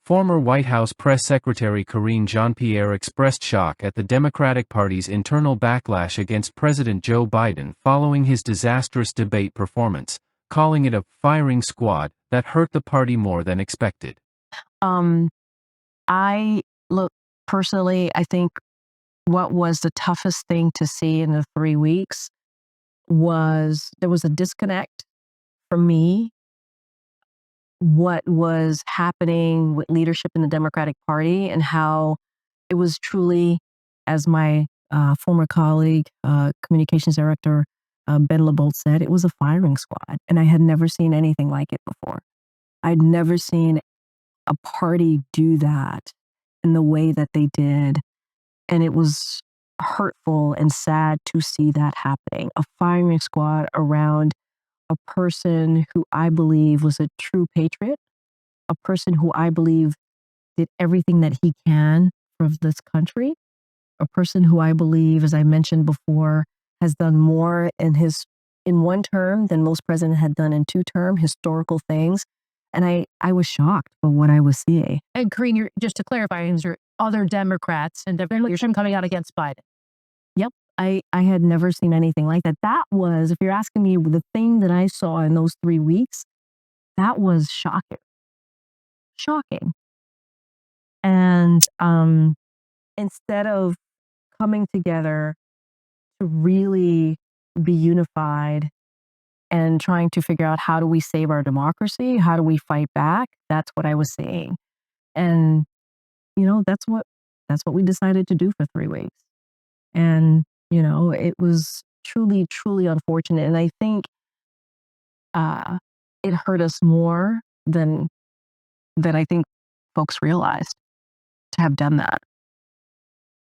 Former White House Press Secretary Karine Jean-Pierre expressed shock at the Democratic Party's internal backlash against President Joe Biden following his disastrous debate performance, calling it a firing squad that hurt the party more than expected. I look personally, I think what was the toughest thing to see in the 3 weeks was there was a disconnect for me. What was happening with leadership in the Democratic Party and how it was truly, as my former colleague, communications director Ben LeBolt said, it was a firing squad. And I had never seen anything like it before. I'd never seen a party do that in the way that they did. And it was hurtful and sad to see that happening. A firing squad around a person who I believe was a true patriot, a person who I believe did everything that he can for this country, a person who I believe, as I mentioned before, has done more in one term than most presidents had done in 2 terms, historical things. And I was shocked by what I was seeing. And Karine, just to clarify, there are other Democrats and leadership coming out against Biden. Yep. I had never seen anything like that. That was, if you're asking me, the thing that I saw in those 3 weeks, that was shocking. Shocking. And instead of coming together to really be unified and trying to figure out how do we save our democracy, how do we fight back, that's what I was seeing. And, that's what we decided to do for 3 weeks. And, it was truly, truly unfortunate. And I think it hurt us more than I think folks realized to have done that.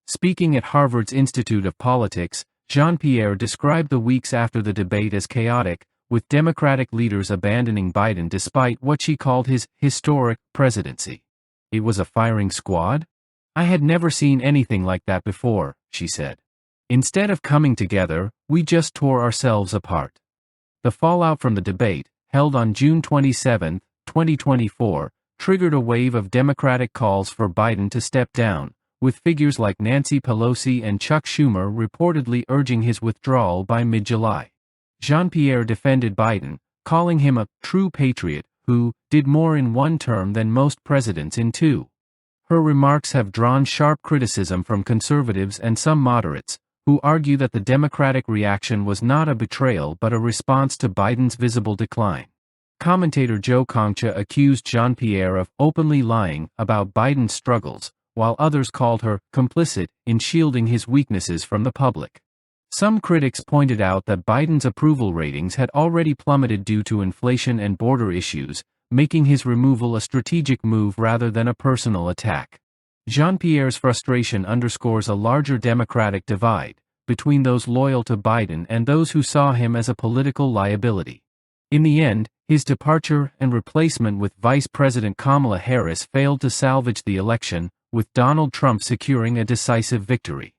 Speaking at Harvard's Institute of Politics, Jean-Pierre described the weeks after the debate as chaotic, with Democratic leaders abandoning Biden despite what she called his historic presidency. It was a firing squad? I had never seen anything like that before, she said. Instead of coming together, we just tore ourselves apart. The fallout from the debate, held on June 27, 2024, triggered a wave of Democratic calls for Biden to step down, with figures like Nancy Pelosi and Chuck Schumer reportedly urging his withdrawal by mid-July. Jean-Pierre defended Biden, calling him a true patriot who did more in 1 term than most presidents in 2. Her remarks have drawn sharp criticism from conservatives and some moderates, who argue that the Democratic reaction was not a betrayal but a response to Biden's visible decline. Commentator Joe Concha accused Jean-Pierre of openly lying about Biden's struggles, while others called her complicit in shielding his weaknesses from the public. Some critics pointed out that Biden's approval ratings had already plummeted due to inflation and border issues, making his removal a strategic move rather than a personal attack. Jean-Pierre's frustration underscores a larger Democratic divide between those loyal to Biden and those who saw him as a political liability. In the end, his departure and replacement with Vice President Kamala Harris failed to salvage the election, with Donald Trump securing a decisive victory.